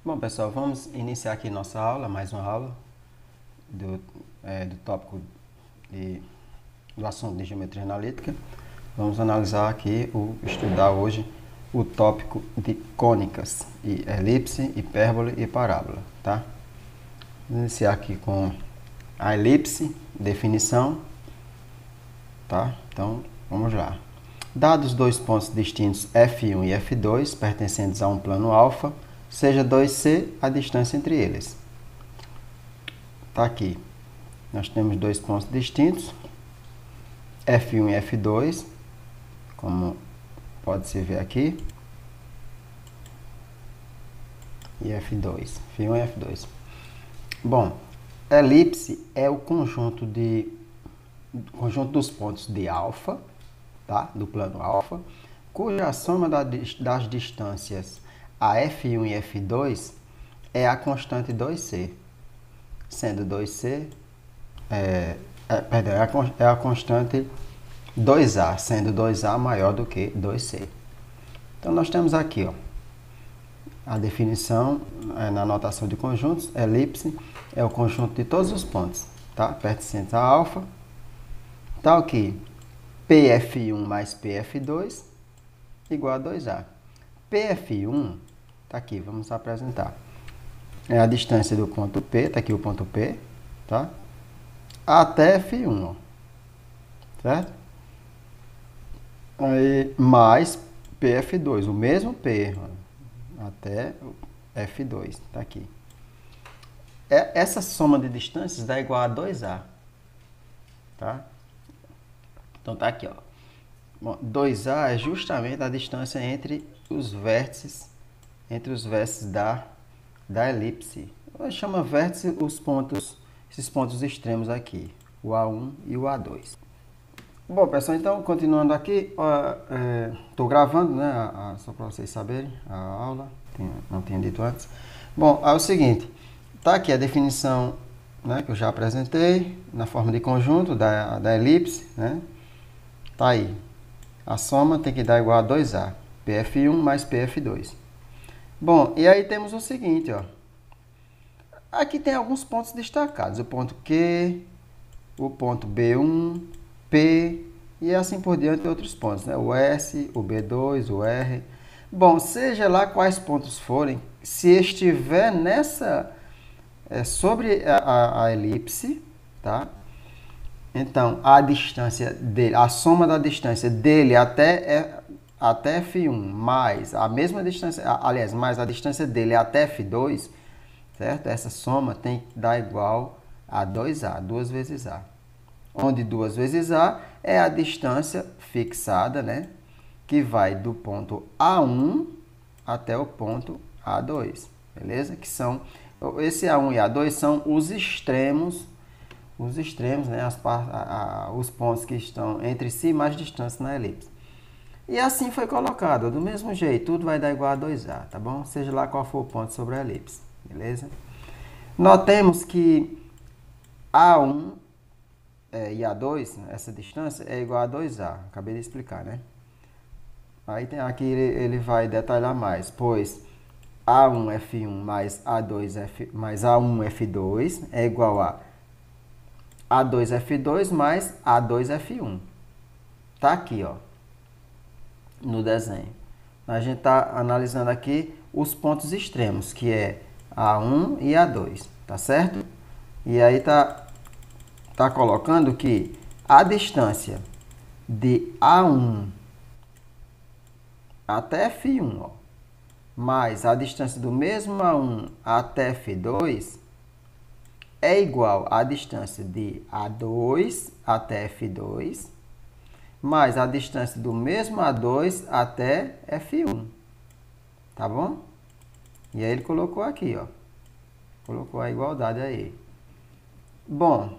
Bom, pessoal, vamos iniciar aqui nossa aula, mais uma aula do tópico do assunto de geometria analítica. Vamos analisar aqui, estudar hoje o tópico de cônicas, e elipse, hipérbole e parábola, tá? Vamos iniciar aqui com a elipse, definição, tá? Então, vamos lá. Dados dois pontos distintos F1 e F2, pertencentes a um plano alfa, seja 2C a distância entre eles. Tá aqui. Nós temos dois pontos distintos, F1 e F2, como pode-se ver aqui, e F2, F1 e F2. Bom, elipse é o conjunto dos pontos de alfa, tá? Do plano alfa, cuja soma das distâncias a F1 e F2 é a constante 2C, sendo 2C, é a constante 2A, sendo 2A maior do que 2C. Então, nós temos aqui, ó, a definição na notação de conjuntos. Elipse é o conjunto de todos os pontos, tá? Pertencentes a alfa. Tá aqui, PF1 mais PF2 igual a 2A. PF1, tá aqui, vamos apresentar. É a distância do ponto P, tá aqui o ponto P, tá? Até F1, ó, certo? Aí, mais PF2, o mesmo P, ó, até F2, tá aqui. Essa soma de distâncias dá igual a 2A, tá? Então, tá aqui, ó. Bom, 2A é justamente a distância entre os vértices da elipse. Chama vértice esses pontos extremos aqui, o A1 e o A2. Bom, pessoal, então, continuando aqui, estou gravando, né, só para vocês saberem, a aula, não tinha dito antes. Bom, é o seguinte, tá aqui a definição, né, que eu já apresentei, na forma de conjunto da elipse, né, tá aí. A soma tem que dar igual a 2A, PF1 mais PF2. Bom, e aí temos o seguinte, ó. Aqui tem alguns pontos destacados, o ponto Q, o ponto B1, P e assim por diante outros pontos, né? O S, o B2, o R. Bom, seja lá quais pontos forem, se estiver sobre a elipse, tá? Então, a distância dele, a soma da distância dele até F1 mais a mesma distância, aliás, mais a distância dele até F2, certo? Essa soma tem que dar igual a 2A, 2 vezes A. Onde 2 vezes A é a distância fixada, né? Que vai do ponto A1 até o ponto A2, beleza? Que são, esse A1 e A2 são os extremos, né, os pontos que estão entre si mais distantes na elipse. E assim foi colocado, do mesmo jeito, tudo vai dar igual a 2A, tá bom? Seja lá qual for o ponto sobre a elipse, beleza? Notemos que A1 e A2, essa distância, é igual a 2A, acabei de explicar, né? Aí aqui ele vai detalhar mais, pois A1F1 mais A1F2 é igual a A2F2 mais A2F1. Tá aqui, ó, no desenho. A gente tá analisando aqui os pontos extremos, que é A1 e A2, tá certo? E aí tá colocando que a distância de A1 até F1, ó, mais a distância do mesmo A1 até F2 é igual à distância de A2 até F2, mais a distância do mesmo A2 até F1. Tá bom? E aí ele colocou aqui, ó. Colocou a igualdade aí. Bom,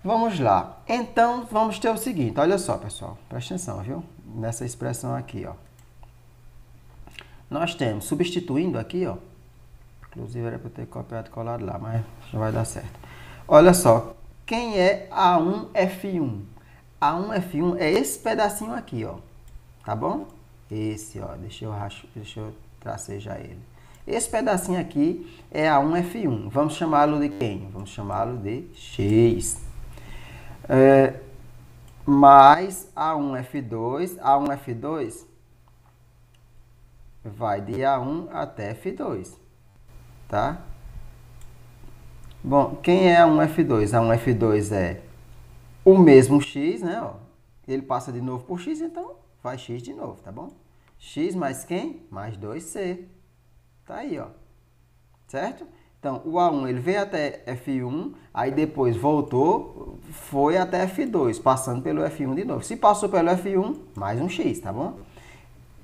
vamos lá. Então, vamos ter o seguinte. Olha só, pessoal. Presta atenção, viu? Nessa expressão aqui, ó. Nós temos, substituindo aqui, ó. Inclusive, era para eu ter copiado e colado lá, mas já vai dar certo. Olha só, quem é A1F1? A1F1 é esse pedacinho aqui, ó. Tá bom? Esse, ó. Deixa eu tracejar ele. Esse pedacinho aqui é A1F1. Vamos chamá-lo de quem? Vamos chamá-lo de X. Mais A1F2. A1F2 vai de A1 até F2. Tá? Bom, quem é A1F2? A1F2 é o mesmo X, né? Ó, ele passa de novo por X, então vai X de novo, tá bom? X mais quem? Mais 2C. Tá aí, ó. Certo? Então, o A1 ele veio até F1, aí depois voltou, foi até F2, passando pelo F1 de novo. Se passou pelo F1, mais um X, tá bom?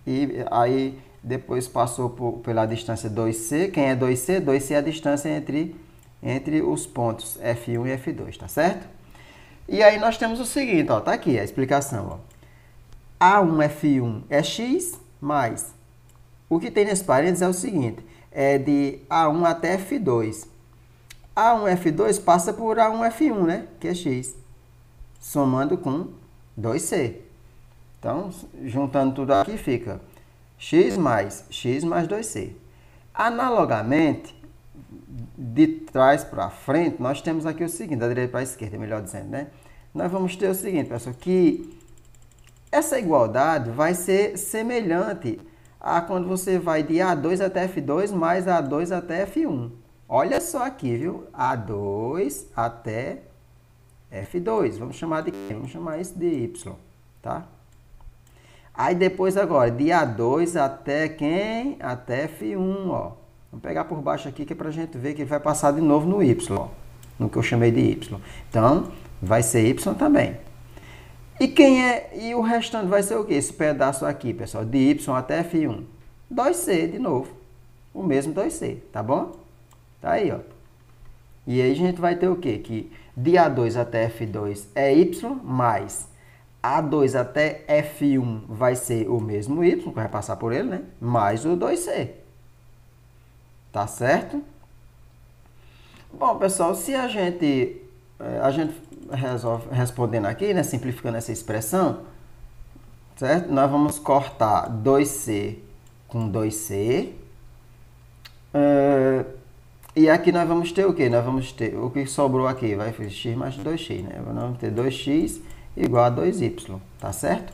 E aí depois passou pela distância 2C. Quem é 2C? 2C é a distância entre os pontos F1 e F2, tá certo? E aí nós temos o seguinte, ó, tá aqui a explicação, ó. A1F1 é X mais... O que tem nesse parênteses é o seguinte, é de A1 até F2. A1F2 passa por A1F1, né? Que é X, somando com 2C. Então, juntando tudo aqui, fica X mais 2C. Analogamente, de trás para frente, nós temos aqui o seguinte, da direita para a esquerda, melhor dizendo, né? Nós vamos ter o seguinte, pessoal, que essa igualdade vai ser semelhante a quando você vai de A2 até F2 mais A2 até F1. Olha só aqui, viu? A2 até F2. Vamos chamar de quê? Vamos chamar isso de Y, tá? Aí depois agora, de A2 até quem? Até F1, ó. Vamos pegar por baixo aqui que é pra gente ver que ele vai passar de novo no Y, ó. No que eu chamei de Y. Então, vai ser Y também. E quem é? E o restante vai ser o quê? Esse pedaço aqui, pessoal, de Y até F1. 2C de novo. O mesmo 2C, tá bom? Tá aí, ó. E aí a gente vai ter o quê? Que de A2 até F2 é Y, mais A2 até F1 vai ser o mesmo Y, que vai passar por ele, né? Mais o 2C. Tá certo? Bom, pessoal, se a gente resolve respondendo aqui, né, simplificando essa expressão, certo? Nós vamos cortar 2C com 2C. E aqui nós vamos ter o quê? Nós vamos ter o que sobrou aqui, vai ser x mais 2x, né? Nós vamos ter 2x igual a 2y, tá certo?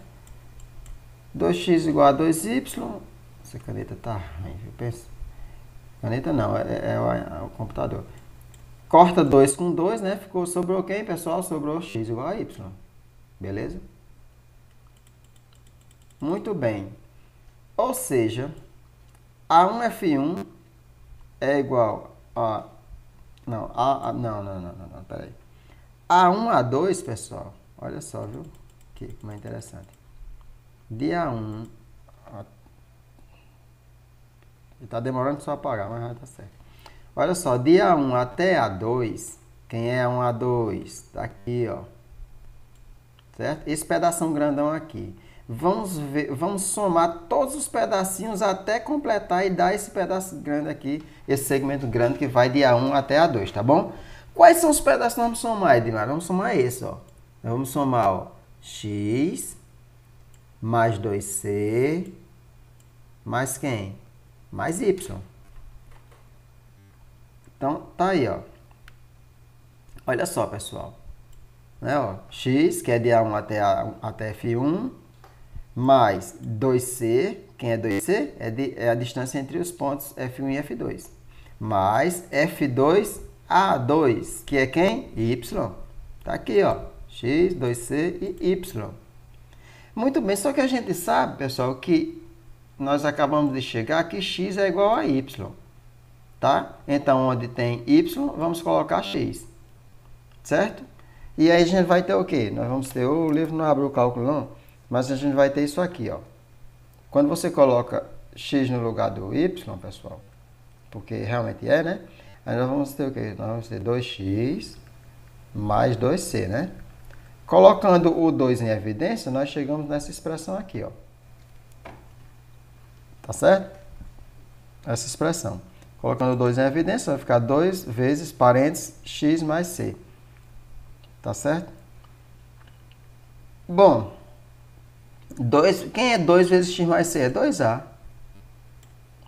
2x igual a 2y. Essa caneta tá ruim, viu? Pensa. Caneta não, é o computador. Corta 2 com 2, né? Sobrou quem, pessoal? Sobrou x igual a y. Beleza? Muito bem. Ou seja, A1F1 é igual a... Não, peraí. A1A2, pessoal, olha só, viu? Aqui, como é interessante. De A1... Está demorando só apagar, mas vai estar certo. Olha só, de A1 até A2, quem é A1, A2? Tá aqui, ó. Certo? Esse pedação grandão aqui. Vamos somar todos os pedacinhos até completar e dar esse pedaço grande aqui, esse segmento grande que vai de A1 até A2, tá bom? Quais são os pedaços que nós vamos somar, Edmar? Vamos somar esse, ó. Nós vamos somar, ó, x mais 2c mais quem? Mais y. Então, tá aí, ó. Olha só, pessoal. Né, ó, x, que é de A1 até F1, mais 2c, quem é 2c? É a distância entre os pontos F1 e F2. Mais F2A2, que é quem? Y. Tá aqui, ó. X, 2c e y. Muito bem, só que a gente sabe, pessoal, que nós acabamos de chegar que x é igual a y. Tá? Então, onde tem y, vamos colocar x. Certo? E aí a gente vai ter o quê? Nós vamos ter, o livro não abre o cálculo não, mas a gente vai ter isso aqui, ó. Quando você coloca x no lugar do y, pessoal, porque realmente é, né? Aí nós vamos ter o quê? Nós vamos ter 2x mais 2c, né? Colocando o 2 em evidência, nós chegamos nessa expressão aqui, ó. Tá certo? Essa expressão. Colocando o 2 em evidência, vai ficar 2 vezes parênteses x mais c. Tá certo? Bom, quem é 2 vezes x mais c? É 2a.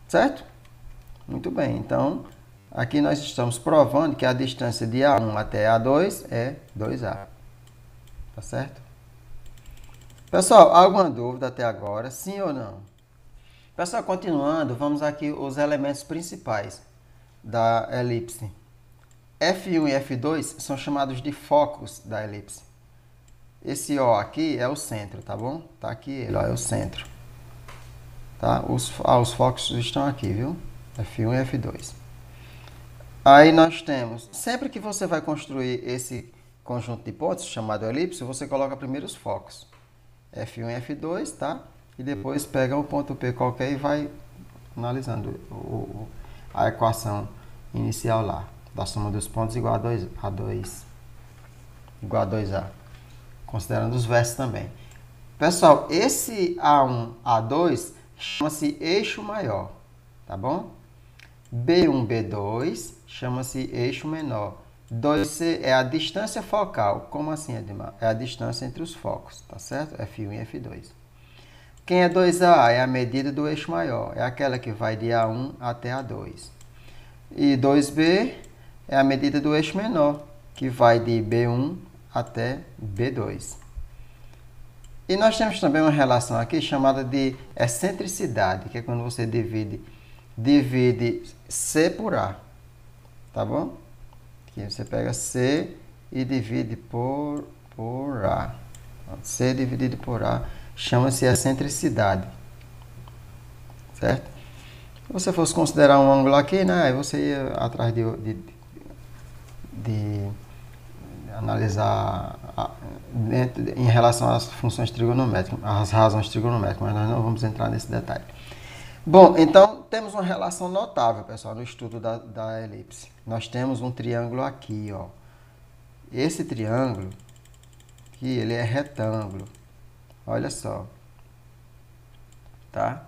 Certo? Muito bem, então aqui nós estamos provando que a distância de A1 até A2 é 2A. Tá certo? Pessoal, alguma dúvida até agora? Sim ou não? Pessoal, continuando, vamos aqui os elementos principais da elipse. F1 e F2 são chamados de focos da elipse. Esse O aqui é o centro, tá bom? Tá aqui ele, ó, é o centro. Tá? Os focos estão aqui, viu? F1 e F2. Aí nós temos, sempre que você vai construir esse conjunto de pontos, chamado elipse, você coloca primeiro os focos. F1 e F2, tá? E depois pega um ponto P qualquer e vai analisando a equação inicial lá. Da soma dos pontos igual a 2, igual a 2A. Considerando os versos também. Pessoal, esse A1, A2 chama-se eixo maior, tá bom? B1, B2 chama-se eixo menor. 2C é a distância focal. Como assim, Edmar? É a distância entre os focos, tá certo? F1 e F2. Quem é 2A? É a medida do eixo maior. É aquela que vai de A1 até A2. E 2B é a medida do eixo menor, que vai de B1 até B2. E nós temos também uma relação aqui chamada de excentricidade, que é quando você divide C por A, tá bom? Aqui você pega C e divide por A. C dividido por A chama-se excentricidade, certo? Se você fosse considerar um ângulo aqui, né, aí você ia atrás de analisar em relação às funções trigonométricas, às razões trigonométricas, mas nós não vamos entrar nesse detalhe. Bom, então temos uma relação notável, pessoal, no estudo da elipse. Nós temos um triângulo aqui, ó. Esse triângulo aqui, ele é retângulo. Olha só. Tá?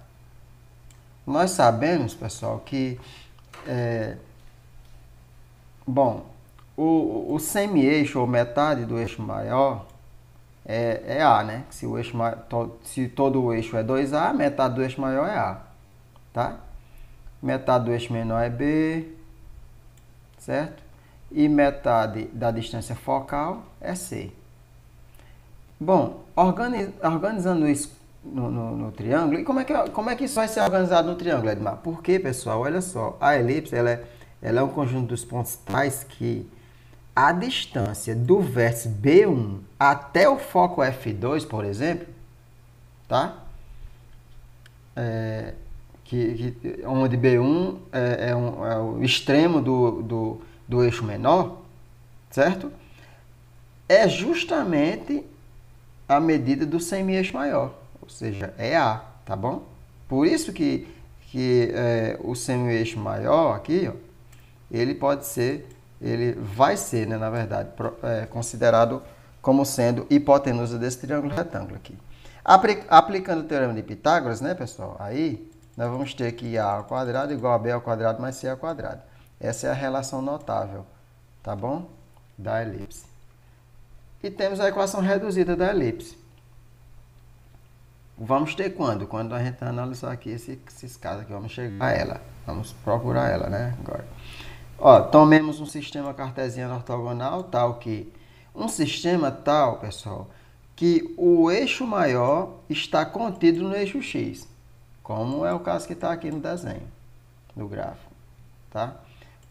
Nós sabemos, pessoal, que o semi-eixo ou metade do eixo maior é A, né? Se todo o eixo é 2A, metade do eixo maior é A, tá? Metade do eixo menor é B, certo? E metade da distância focal é C. Bom, organizando isso no triângulo, e como é que isso vai ser organizado no triângulo, Edmar? Porque, pessoal, olha só, a elipse ela é um conjunto dos pontos tais que a distância do vértice B1 até o foco F2, por exemplo, tá? Onde B1 é o extremo do eixo menor, certo? É justamente a medida do semi-eixo maior, ou seja, é A, tá bom? Por isso que o semi-eixo maior aqui, ó, ele vai ser, né, na verdade, considerado como sendo hipotenusa desse triângulo retângulo aqui. Aplicando o teorema de Pitágoras, né, pessoal? Aí nós vamos ter que A ao quadrado igual a B ao quadrado mais C ao quadrado. Essa é a relação notável, tá bom? Da elipse. E temos a equação reduzida da elipse. Vamos ter quando? Quando a gente analisar aqui esses casos aqui, vamos chegar a ela. Vamos procurar ela, né? Agora. Ó, tomemos um sistema cartesiano ortogonal tal que... Um sistema tal, pessoal, que o eixo maior está contido no eixo X. Como é o caso que está aqui no desenho, no gráfico, tá?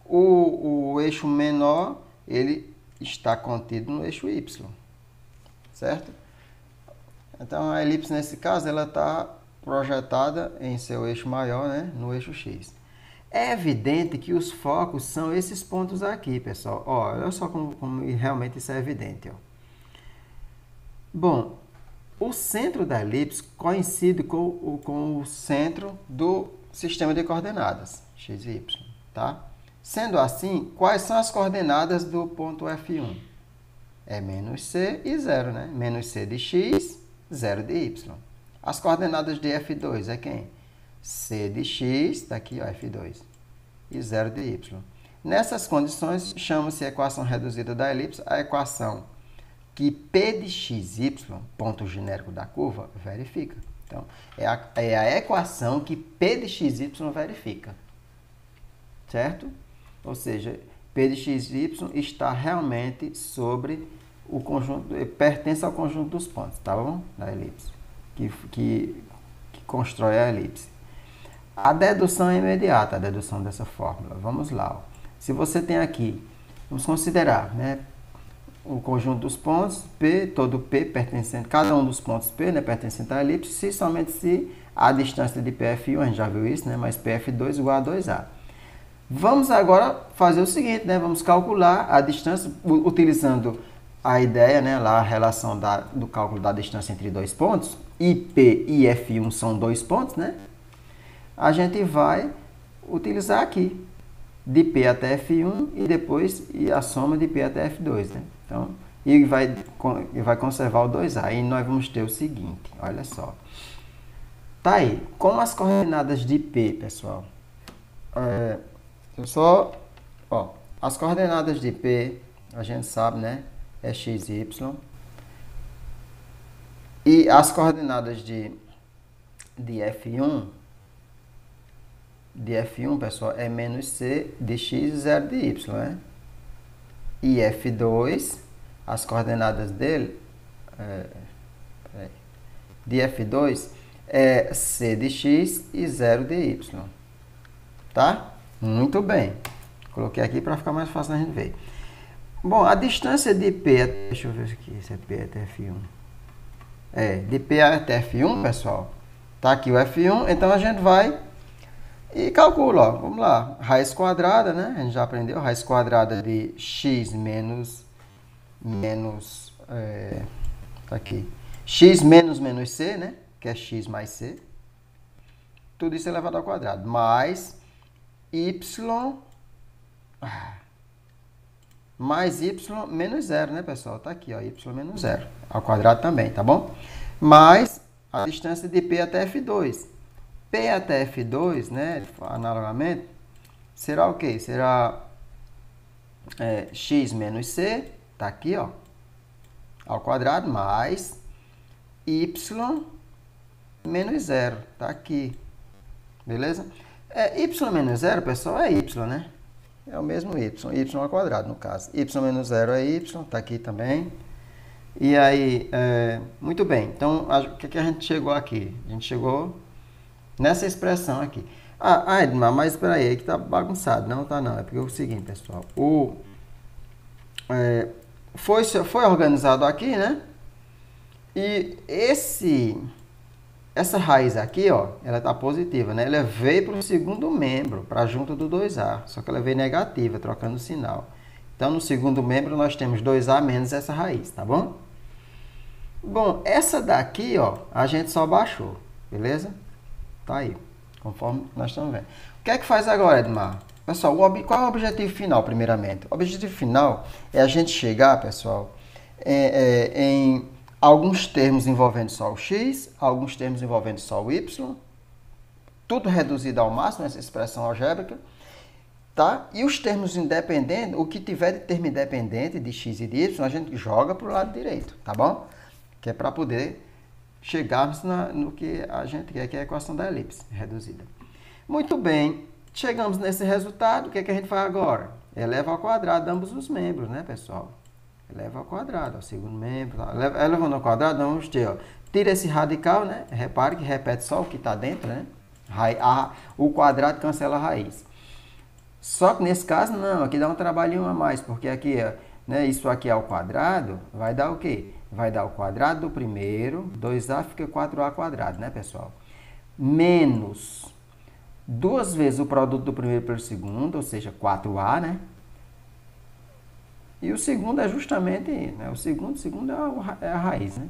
O eixo menor, ele está contido no eixo Y, certo? Então, a elipse, nesse caso, ela está projetada em seu eixo maior, né, no eixo X. É evidente que os focos são esses pontos aqui, pessoal. Ó, olha só como realmente isso é evidente. Ó. Bom, o centro da elipse coincide com o centro do sistema de coordenadas, x e y, tá? Sendo assim, quais são as coordenadas do ponto F1? É menos c e 0, né? Menos c de x, 0 de y. As coordenadas de F2 é quem? C de x, está aqui, ó, F2, e 0 de y. Nessas condições, chama-se equação reduzida da elipse a equação que P de xy, ponto genérico da curva, verifica. Então, é a equação que P de xy verifica. certo? Ou seja, P de x e y está realmente sobre o conjunto, pertence ao conjunto dos pontos, tá bom? Da elipse, que constrói a elipse. A dedução é imediata, a dedução dessa fórmula. Vamos lá. Ó. Se você tem aqui, vamos considerar, né, o conjunto dos pontos, P, todo P pertencente, cada um dos pontos P, né, pertencente à elipse, se somente se a distância de PF1, a gente já viu isso, né, mais PF2 igual a 2A. Vamos agora fazer o seguinte, né, vamos calcular a distância, utilizando a ideia, né, lá a relação do cálculo da distância entre dois pontos, IP e F1 são dois pontos, né, a gente vai utilizar aqui, de P até F1 e depois a soma de P até F2, né? Então, e vai conservar o 2A. E nós vamos ter o seguinte, olha só. Tá aí, com as coordenadas de P, pessoal. As coordenadas de P, a gente sabe, né? É x e y. E as coordenadas de F1, pessoal, é menos c de x e 0 de y, né? E F2, as coordenadas dele, de F2, é c de x e 0 de y. Tá? Muito bem. Coloquei aqui para ficar mais fácil a gente ver. Bom, a distância de P, deixa eu ver aqui, se é P até F1. De P até F1, pessoal, tá aqui o F1, então a gente vai e calcula, ó, vamos lá, raiz quadrada, né, a gente já aprendeu, raiz quadrada de x tá aqui, x menos c, né, que é x mais c, tudo isso elevado ao quadrado, mais y menos 0, né, pessoal? Tá aqui, ó, y menos 0, ao quadrado também, tá bom? Mais a distância de P até F2. P até F2, né, analogamente, será o quê? Será x menos c, tá aqui, ó, ao quadrado, mais y menos 0, tá aqui, beleza? Y menos 0, pessoal, é y, né? É o mesmo y ao quadrado, no caso. Y menos 0 é y, tá aqui também. E aí, muito bem. Então, o que a gente chegou aqui? A gente chegou nessa expressão aqui. Edmar, mas espera aí que tá bagunçado. Não, tá não. É porque é o seguinte, pessoal. Foi organizado aqui, né? E essa raiz aqui, ó, ela tá positiva, né? Ela veio para o segundo membro, para junto do 2A. Só que ela veio negativa, trocando o sinal. Então, no segundo membro, nós temos 2A menos essa raiz, tá bom? Bom, essa daqui, ó, a gente só baixou, beleza? Tá aí, conforme nós estamos vendo. O que é que faz agora, Edmar? Pessoal, qual é o objetivo final, primeiramente? O objetivo final é a gente chegar, pessoal, em alguns termos envolvendo só o x, alguns termos envolvendo só o y, tudo reduzido ao máximo, essa expressão algébrica, tá? E os termos independentes, o que tiver de termo independente de x e de y, a gente joga para o lado direito, tá bom? Que é para poder chegarmos no que a gente quer, que é a equação da elipse reduzida. Muito bem, chegamos nesse resultado, o que é que a gente faz agora? Eleva ao quadrado ambos os membros, né, pessoal? Eleva ao quadrado, o segundo membro, elevando ao quadrado, vamos ter, ó, tira esse radical, né? Repare que repete só o que está dentro, né? O quadrado cancela a raiz. Só que nesse caso, não, aqui dá um trabalhinho a mais, porque aqui, né, isso aqui ao quadrado, vai dar o quê? Vai dar o quadrado do primeiro, 2A fica 4A quadrado, né, pessoal? Menos 2 vezes o produto do primeiro pelo segundo, ou seja, 4A, né? E o segundo é justamente, né, o segundo é a raiz, né?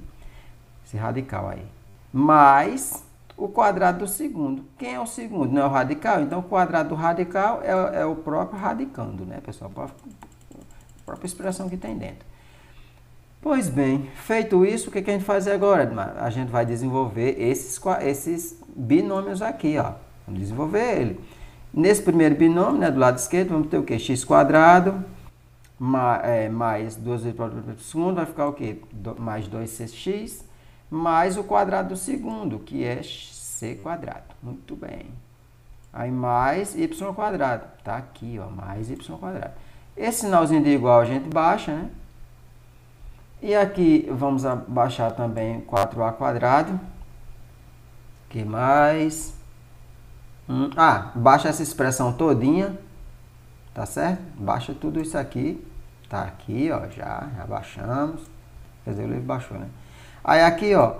Esse radical aí. Mais o quadrado do segundo. Quem é o segundo? Não é o radical? Então, o quadrado do radical é o próprio radicando, né, pessoal? A própria expressão que tem dentro. Pois bem, feito isso, o que a gente faz agora, Edmar? A gente vai desenvolver esses binômios aqui, ó. Vamos desenvolver ele. Nesse primeiro binômio, né, do lado esquerdo, vamos ter o quê? X quadrado mais 2 vezes o produto do segundo, vai ficar o quê? Mais 2cx, mais o quadrado do segundo, que é c quadrado. Muito bem. Aí mais y quadrado. Tá aqui, ó, mais y quadrado. Esse sinalzinho de igual a gente baixa, né? E aqui vamos baixar também 4a quadrado. Que mais? Baixa essa expressão todinha. Tá certo? Baixa tudo isso aqui. Tá aqui, ó, já baixamos. Quer dizer, o livro baixou, né? Aí aqui, ó,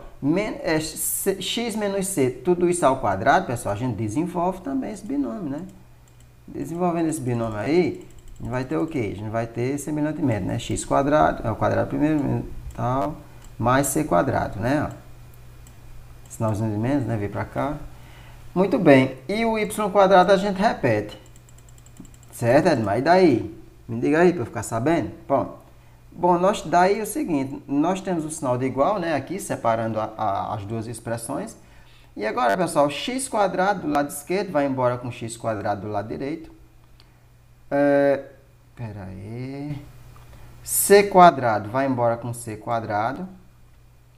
x menos c, tudo isso ao quadrado, pessoal, a gente desenvolve também esse binômio, né? Desenvolvendo esse binômio aí, a gente vai ter o quê? A gente vai ter semelhantemente, né? X quadrado, é o quadrado primeiro, tal, mais c quadrado, né? Ó. Sinalzinho de menos, né? Vem pra cá. Muito bem. E o y quadrado a gente repete. Certo, Edmar? E daí? Me diga aí para eu ficar sabendo. Bom, daí é o seguinte, nós temos o sinal de igual, né? Aqui, separando as duas expressões. E agora, pessoal, x quadrado do lado esquerdo vai embora com x quadrado do lado direito. Espera aí. C quadrado vai embora com c quadrado.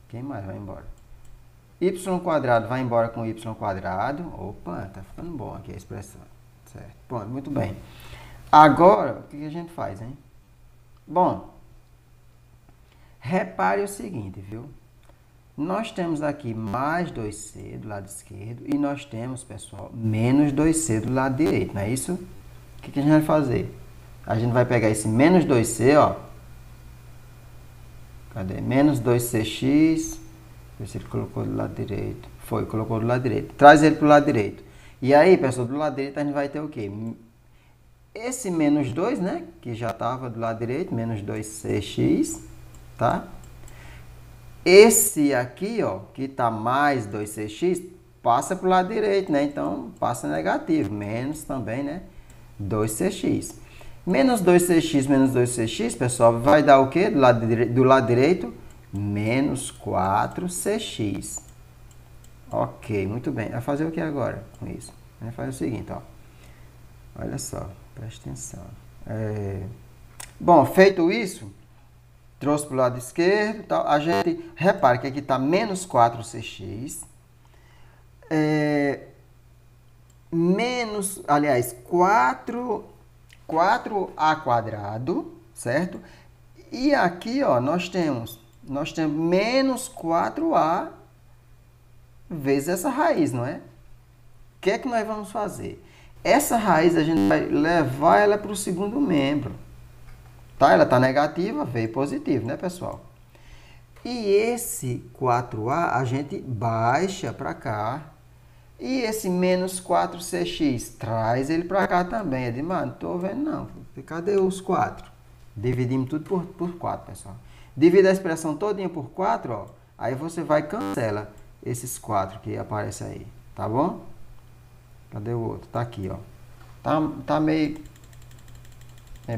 Quem mais vai embora? Y quadrado vai embora com y quadrado. Opa, tá ficando bom aqui a expressão. Certo. Bom, muito bem. Agora, o que a gente faz, hein? Bom, repare o seguinte, viu? Nós temos aqui mais 2c do lado esquerdo e nós temos, pessoal, menos 2c do lado direito, não é isso? O que a gente vai fazer? A gente vai pegar esse menos 2c, ó. Cadê? Menos 2cx. Ver se ele colocou do lado direito. Foi, colocou do lado direito. Traz ele para o lado direito. E aí, pessoal, do lado direito a gente vai ter o quê? Esse menos 2, né? Que já estava do lado direito, menos 2cx, tá? Esse aqui, ó, que está mais 2cx, passa para o lado direito, né? Então, passa negativo. Menos também, né? 2cx. Menos 2cx menos 2cx, pessoal, vai dar o quê? Do lado direito, menos 4cx. Ok, muito bem. Vai fazer o que agora com isso? Vai fazer o seguinte, ó. Olha só, presta atenção. Bom, feito isso, trouxe para o lado esquerdo, tal, a gente repara que aqui está menos 4cx. Aliás, 4a quadrado, certo? E aqui, ó, nós temos menos 4a vezes essa raiz, não é? O que é que nós vamos fazer? Essa raiz a gente vai levar ela para o segundo membro. Tá? Ela está negativa, veio positivo, né, pessoal? E esse 4a a gente baixa para cá. E esse menos 4cx, traz ele para cá também. Edmar, não estou vendo não. Cadê os 4? Dividimos tudo por 4, pessoal. Divide a expressão todinha por 4, ó. Aí você vai e cancela esses 4 que aparecem aí. Tá bom? Cadê o outro? Tá aqui, ó. Tá meio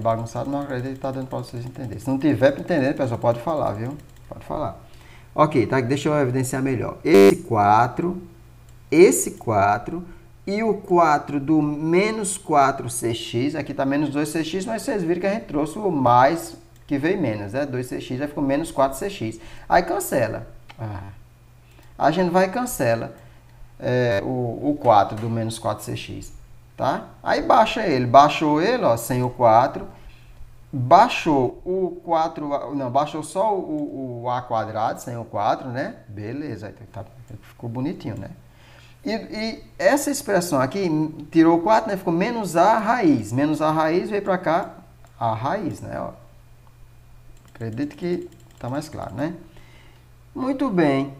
bagunçado, mas acredito que tá dando para vocês entenderem. Se não tiver para entender, pessoal, pode falar, viu? Pode falar. Ok, tá? Deixa eu evidenciar melhor. Esse 4 e o 4 do menos 4cx, aqui está menos 2cx, mas vocês viram que a gente trouxe o mais que veio menos, né? 2cx, aí ficou menos 4cx. Aí cancela. A gente vai e cancela o 4 do menos 4cx, tá? Aí baixa ele. Baixou ele, ó, sem o 4. Baixou o 4, não, baixou só o a quadrado, sem o 4, né? Beleza, aí ficou bonitinho, né? E essa expressão aqui, tirou o 4, né? Ficou menos a raiz. Menos a raiz veio para cá a raiz, né? Ó. Acredito que está mais claro, né? Muito bem.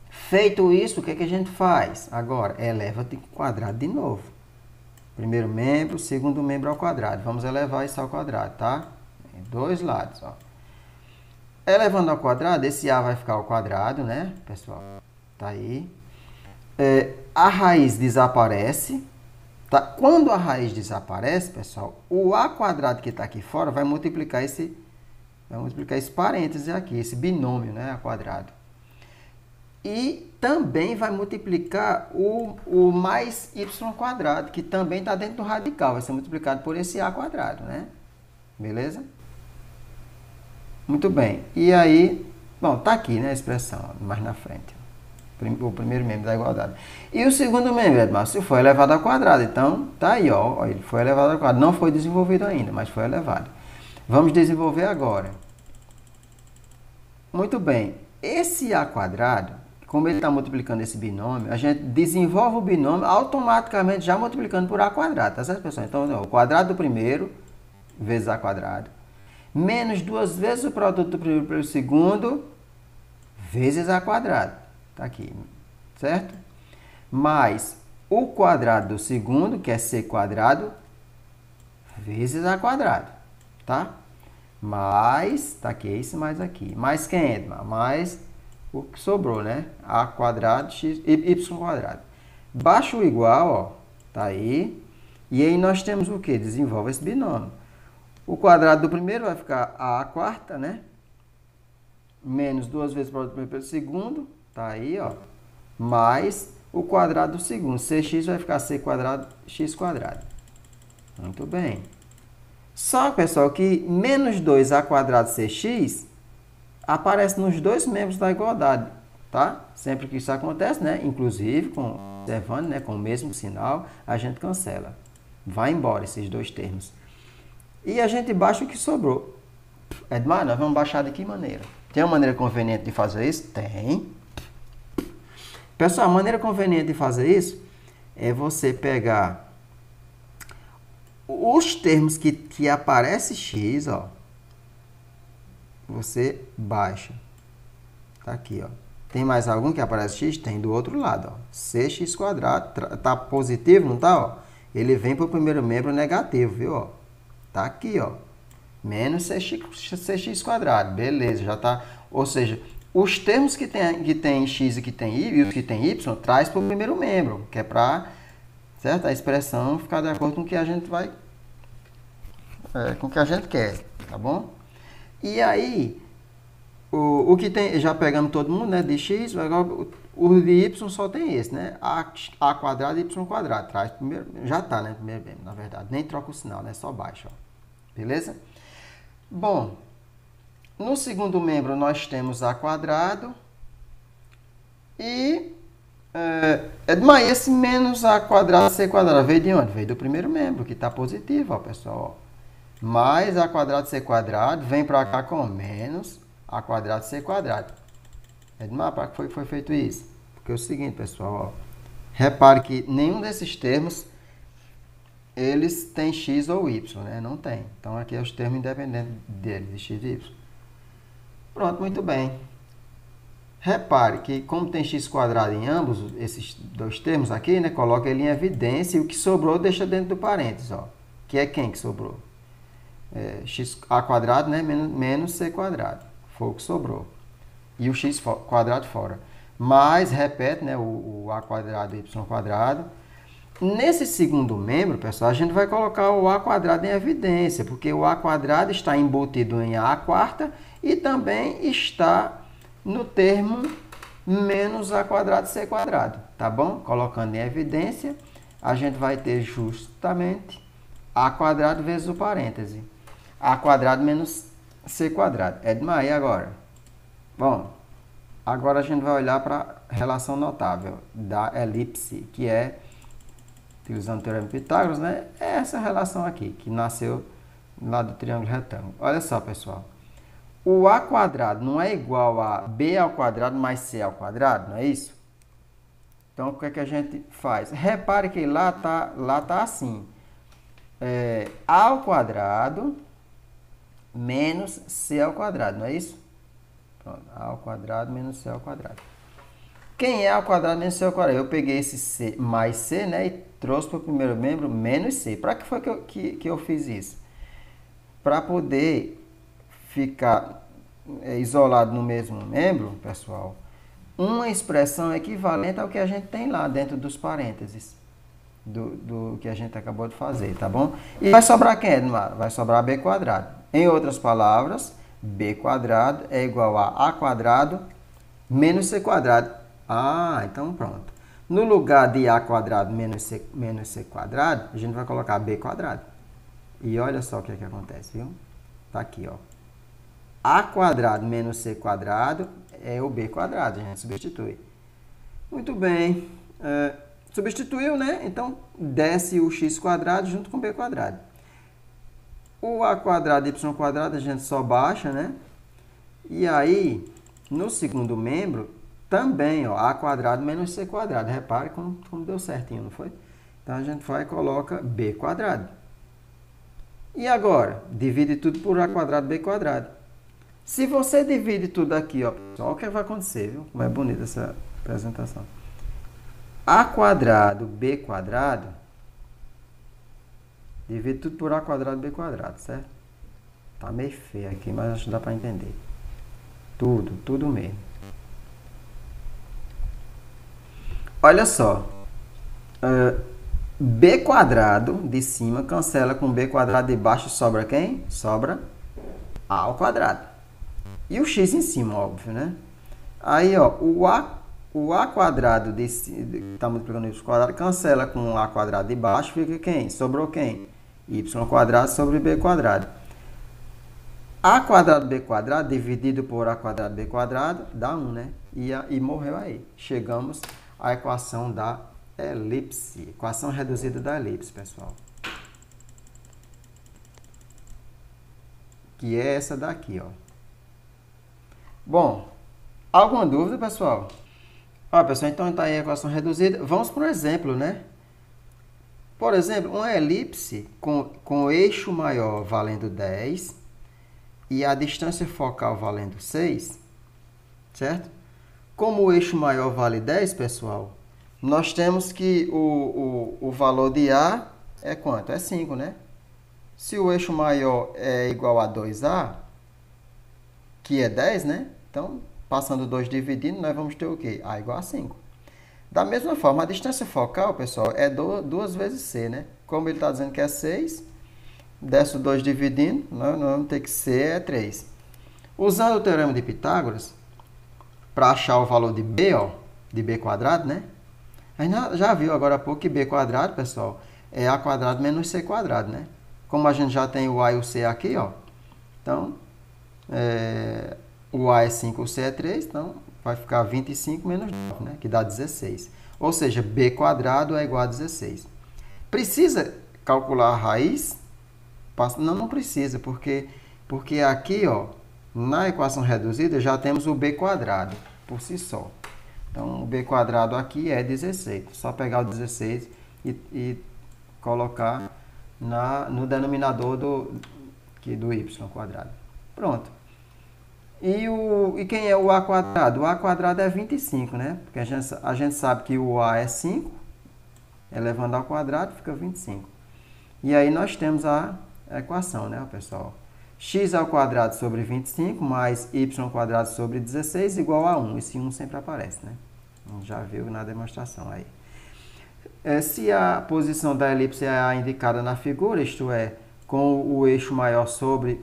Feito isso, o que, é que a gente faz? Agora, eleva ao quadrado de novo. Primeiro membro, segundo membro ao quadrado. Vamos elevar isso ao quadrado, tá? Em dois lados, ó. Elevando ao quadrado, esse a vai ficar ao quadrado, né? Pessoal, tá aí. A raiz desaparece. Tá? Quando a raiz desaparece, pessoal, o a quadrado que está aqui fora vai multiplicar esse parêntese aqui, esse binômio, né, a quadrado. E também vai multiplicar o mais y quadrado, que também está dentro do radical, vai ser multiplicado por esse a quadrado, né? Beleza? Muito bem. E aí, bom, tá aqui, né, a expressão, mais na frente. o primeiro membro da igualdade. E o segundo membro, Edmar, se foi elevado ao quadrado. Então, tá aí, ó, ele foi elevado ao quadrado. Não foi desenvolvido ainda, mas foi elevado. Vamos desenvolver agora. Muito bem. Esse a quadrado, como ele está multiplicando esse binômio, a gente desenvolve o binômio automaticamente já multiplicando por a quadrado, tá certo, pessoal? Então, ó, o quadrado do primeiro vezes a quadrado, menos 2 vezes o produto do primeiro pelo segundo, vezes a quadrado. Tá aqui, certo? Mais o quadrado do segundo, que é c quadrado, vezes a quadrado, tá? Mais, tá aqui, esse mais aqui. Mais quem, Edmar? Mais o que sobrou, né? A quadrado, x, y quadrado. Baixa o igual, ó, tá aí. E aí nós temos o quê? Desenvolve esse binômio. O quadrado do primeiro vai ficar a quarta, né? Menos 2 vezes o produto do primeiro pelo segundo, tá aí, ó. Mais o quadrado do segundo. Cx vai ficar c quadrado, x quadrado. Muito bem. Só, pessoal, que menos 2a quadrado cx aparece nos dois membros da igualdade, tá? Sempre que isso acontece, né? Inclusive, observando, né? Com o mesmo sinal, a gente cancela. Vai embora esses dois termos. E a gente baixa o que sobrou. Edmar, nós vamos baixar de que maneira? Tem uma maneira conveniente de fazer isso? Tem. Pessoal, a maneira conveniente de fazer isso é você pegar os termos que aparece x, ó. Você baixa. Tá aqui, ó. Tem mais algum que aparece x? Tem do outro lado, ó. Cx quadrado. Tá positivo, não tá, ó? Ele vem para o primeiro membro negativo, viu, ó? Tá aqui, ó. Menos cx quadrado. Beleza, já tá. Ou seja, os termos que tem x e que tem y, e os que tem y, traz para o primeiro membro, que é para, certo? A expressão ficar de acordo com o que a gente vai, com o que a gente quer, tá bom? E aí, o que tem, já pegamos todo mundo, né? De x, o de y só tem esse, né? A quadrado e y quadrado. Traz primeiro, já tá, né? Primeiro membro, na verdade. Nem troca o sinal, né? Só baixa, ó. Beleza? Bom, no segundo membro nós temos a quadrado e Edmar, esse menos a quadrado c quadrado veio de onde? Veio do primeiro membro, que está positivo, ó, pessoal. Ó. Mais a quadrado c quadrado vem para cá com menos a quadrado c quadrado. Edmar, para que foi feito isso? Porque é o seguinte, pessoal, ó, repare que nenhum desses termos eles têm x ou y, né? Não tem. Então, aqui é os termos independentes deles, de x e y. Pronto, muito bem. Repare que, como tem x quadrado em ambos esses dois termos aqui, né? Coloca ele em evidência e o que sobrou deixa dentro do parênteses, ó. Que é quem que sobrou? X a quadrado, né? Menos c quadrado. Foi o que sobrou. E o x quadrado fora. Mas, repete, né? O a quadrado e y quadrado. Nesse segundo membro, pessoal, a gente vai colocar o a quadrado em evidência, porque o a quadrado está embutido em a quarta e também está no termo menos a quadrado c quadrado, tá bom? Colocando em evidência, a gente vai ter justamente a quadrado vezes o parêntese. A quadrado menos c quadrado. Edmar, e agora? Bom, agora a gente vai olhar para a relação notável da elipse, que é, utilizando o teorema de Pitágoras, né? É essa relação aqui, que nasceu lá do triângulo retângulo. Olha só, pessoal. O a quadrado não é igual a b ao quadrado mais c ao quadrado, não é isso? Então, o que é que a gente faz? Repare que lá tá assim. A ao quadrado menos c ao quadrado, não é isso? Pronto, a ao quadrado menos c ao quadrado. Quem é ao quadrado menos c ao quadrado? Eu peguei esse c mais c, né, e trouxe para o primeiro membro menos c. Para que foi que eu fiz isso? Para poder ficar isolado no mesmo membro, pessoal, uma expressão equivalente ao que a gente tem lá dentro dos parênteses do que a gente acabou de fazer, tá bom? E vai sobrar quem, Edmar? Vai sobrar b quadrado. Em outras palavras, b quadrado é igual a quadrado menos c quadrado. Ah, então pronto. No lugar de a quadrado menos c quadrado, a gente vai colocar b quadrado. E olha só o que é que acontece, viu? Tá aqui, ó. A quadrado menos c quadrado é o b quadrado, a gente substitui. Muito bem. Substituiu, né? Então, desce o x quadrado junto com b quadrado. O a quadrado e y quadrado a gente só baixa, né? E aí, no segundo membro, também, ó, a quadrado menos c quadrado. Repare como deu certinho, não foi? Então, a gente vai e coloca b quadrado. E agora? Divide tudo por a quadrado b quadrado. Se você divide tudo aqui, ó, olha o que vai acontecer, viu? Como é bonita essa apresentação. A quadrado b quadrado, divide tudo por a quadrado b quadrado, certo? Tá meio feio aqui, mas acho que dá para entender. Tudo mesmo. Olha só. B quadrado de cima cancela com b quadrado de baixo, sobra quem? Sobra a ao quadrado. E o x em cima, óbvio, né? Aí, ó, o a quadrado que está multiplicando y quadrado cancela com o a quadrado de baixo, fica quem? Sobrou quem? Y quadrado sobre b quadrado. A quadrado b quadrado dividido por a quadrado b quadrado dá 1, né? E morreu aí. Chegamos à equação da elipse. Equação reduzida da elipse, pessoal. Que é essa daqui, ó. Bom, alguma dúvida, pessoal? Ó, pessoal, então está aí a equação reduzida. Vamos para um exemplo, né? Por exemplo, uma elipse com eixo maior valendo 10 e a distância focal valendo 6, certo? Como o eixo maior vale 10, pessoal, nós temos que o valor de A é quanto? É 5, né? Se o eixo maior é igual a 2A, que é 10, né? Então, passando 2 dividindo, nós vamos ter o quê? A igual a 5. Da mesma forma, a distância focal, pessoal, é 2 vezes C, né? Como ele está dizendo que é 6, desce o 2 dividindo, nós vamos ter que C é 3. Usando o teorema de Pitágoras, para achar o valor de B, ó, de B quadrado, né? A gente já viu agora há pouco que B quadrado, pessoal, é A quadrado menos C quadrado, né? Como a gente já tem o A e o C aqui, ó, então, o A é 5, o C é 3, então vai ficar 25 menos 9, né? Que dá 16. Ou seja, B quadrado é igual a 16. Precisa calcular a raiz? Não precisa, porque aqui, ó, na equação reduzida já temos o B quadrado por si só. Então, o B quadrado aqui é 16. Só pegar o 16 e colocar no denominador do y quadrado. Pronto. E quem é o A quadrado? O A quadrado é 25, né? Porque a gente sabe que o A é 5, elevando ao quadrado fica 25. E aí nós temos a equação, né, pessoal? X ao quadrado sobre 25 mais y quadrado sobre 16 igual a 1. Esse 1 sempre aparece, né? A gente já viu na demonstração aí. Se a posição da elipse é a indicada na figura, isto é, com o eixo maior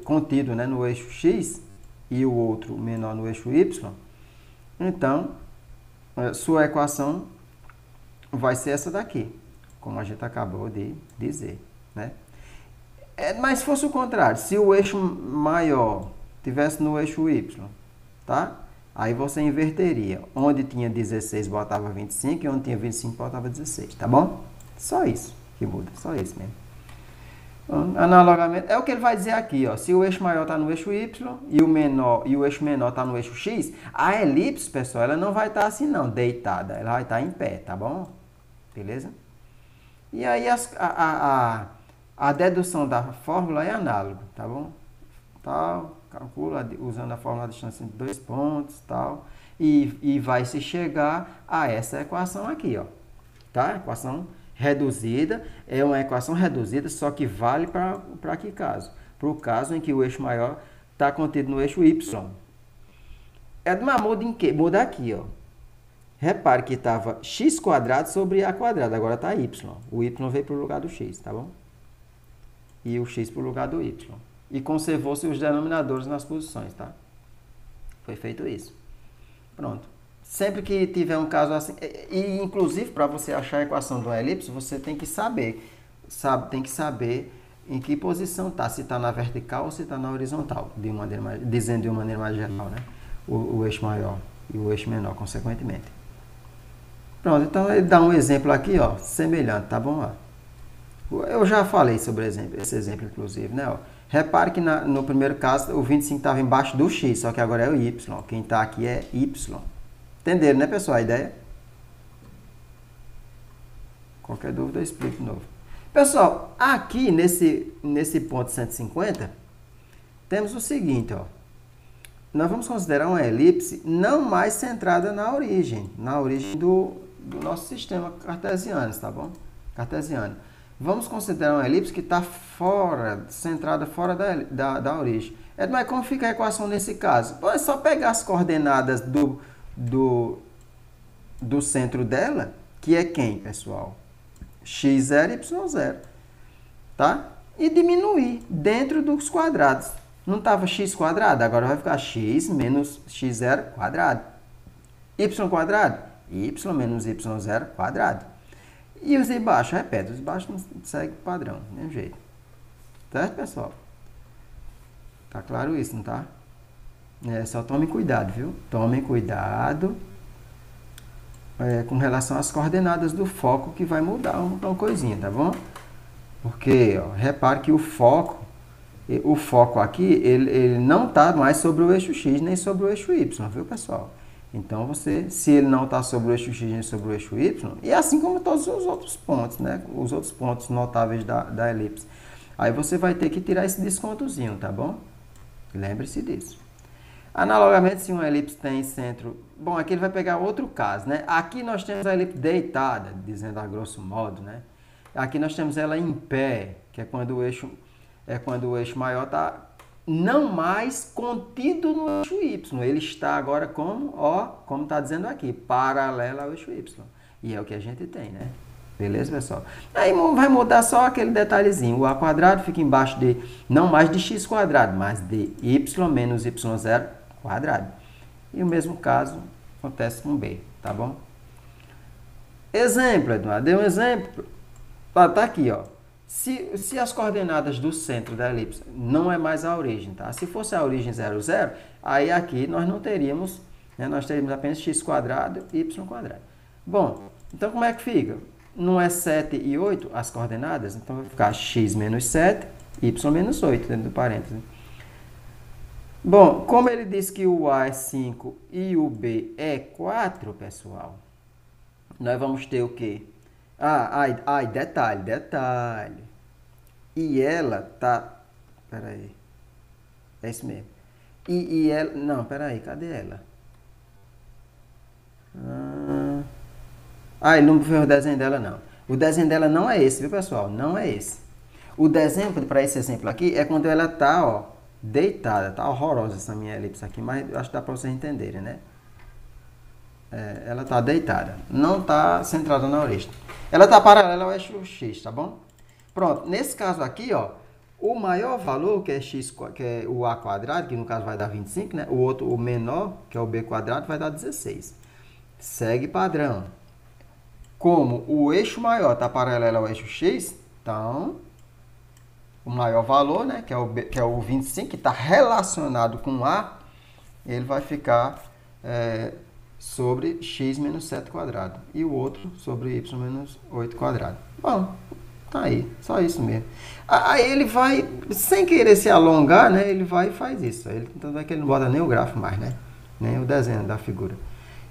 contido, né, no eixo x e o outro menor no eixo y, então, sua equação vai ser essa daqui, como a gente acabou de dizer, né? Mas se fosse o contrário, se o eixo maior tivesse no eixo y, tá? Aí você inverteria. Onde tinha 16, botava 25, e onde tinha 25, botava 16, tá bom? Só isso que muda, só isso mesmo. Analogamente, é o que ele vai dizer aqui, ó. Se o eixo maior está no eixo y e o eixo menor está no eixo x, a elipse, pessoal, ela não vai estar assim não, deitada, ela vai estar em pé, tá bom? Beleza? E aí a dedução da fórmula é análoga, tá bom? Tal, calcula usando a fórmula da distância entre 2 pontos, tal, e vai se chegar a essa equação aqui, ó. Tá? Equação reduzida é uma equação reduzida, só que vale para que caso? Para o caso em que o eixo maior está contido no eixo y. Mas muda em quê? Muda aqui, ó. Repare que estava x quadrado sobre a quadrado, agora está y. O y veio para o lugar do x, tá bom? E o x para o lugar do y. E conservou-se os denominadores nas posições, tá? Foi feito isso. Pronto. Sempre que tiver um caso assim, e inclusive para você achar a equação de uma elipse, você tem que saber em que posição está, se está na vertical ou se está na horizontal, dizendo de uma maneira mais geral, né? O eixo maior e o eixo menor, consequentemente. Pronto, então ele dá um exemplo aqui, ó, semelhante, tá bom? Ó. Eu já falei sobre esse exemplo, inclusive, né? Ó. Repare que no primeiro caso o 25 estava embaixo do x, só que agora é o y. Quem está aqui é y. Entenderam, né, pessoal, a ideia? Qualquer dúvida eu explico de novo. Pessoal, aqui nesse ponto 150, temos o seguinte, ó. Nós vamos considerar uma elipse não mais centrada na origem do nosso sistema cartesiano, tá bom? Cartesiano. Vamos considerar uma elipse que está centrada fora da origem. Mas como fica a equação nesse caso? É só pegar as coordenadas do centro dela, que é quem, pessoal? x0 e y0, tá? E diminuir dentro dos quadrados. Não estava x quadrado? Agora vai ficar x menos x0 quadrado. Y quadrado? Y menos y0 quadrado. E os de baixo? Repete, os de baixo não segue o padrão, do mesmo jeito. Certo, pessoal? Tá claro isso, não tá? Só tomem cuidado, viu? Tomem cuidado com relação às coordenadas do foco, que vai mudar uma coisinha, tá bom? Porque, ó, repare que o foco aqui, ele não está mais sobre o eixo x nem sobre o eixo y, viu, pessoal? Então, se ele não está sobre o eixo x nem sobre o eixo y, e assim como todos os outros pontos, né? Os outros pontos notáveis da elipse. Aí você vai ter que tirar esse descontozinho, tá bom? Lembre-se disso. Analogamente, se uma elipse tem centro... Bom, aqui ele vai pegar outro caso, né? Aqui nós temos a elipse deitada, dizendo a grosso modo, né? Aqui nós temos ela em pé, que é quando o eixo maior está não mais contido no eixo y. Ele está agora como está dizendo aqui, paralelo ao eixo y. E é o que a gente tem, né? Beleza, pessoal? Aí vai mudar só aquele detalhezinho. O a quadrado fica embaixo de, não mais de x quadrado, mas de y menos y0 quadrado. E o mesmo caso acontece com b, tá bom? Exemplo, Eduardo. Dei um exemplo. Tá aqui, ó. Se as coordenadas do centro da elipse não é mais a origem, tá? Se fosse a origem 0, 0, aí aqui nós não teríamos, né? Nós teríamos apenas x quadrado e y quadrado. Bom, então como é que fica? Não é 7 e 8 as coordenadas? Então vai ficar x menos 7, y menos 8 dentro do parênteses. Bom, como ele disse que o A é 5 e o B é 4, pessoal, nós vamos ter o quê? Detalhe. E ela tá... Peraí. É isso mesmo. E ela... Não, peraí, cadê ela? Ele não fez o desenho dela, não. O desenho dela não é esse, viu, pessoal? Não é esse. O desenho, para esse exemplo aqui, é quando ela tá, ó, deitada. Tá horrorosa essa minha elipse aqui, mas acho que dá para vocês entenderem, né? Ela tá deitada. Não tá centrada na origem. Ela tá paralela ao eixo x, tá bom? Pronto. Nesse caso aqui, ó, o maior valor, que é x, que é o a quadrado, que no caso vai dar 25, né? O menor, que é o b quadrado, vai dar 16. Segue padrão. Como o eixo maior está paralelo ao eixo x, então, o maior valor, né, que é o 25, que está relacionado com A, ele vai ficar sobre x menos 7 quadrado. E o outro sobre y menos 8 quadrado. Bom, tá aí, só isso mesmo. Aí ele vai, sem querer se alongar, né, ele vai e faz isso. Tanto é que ele não bota nem o gráfico mais, né, nem o desenho da figura.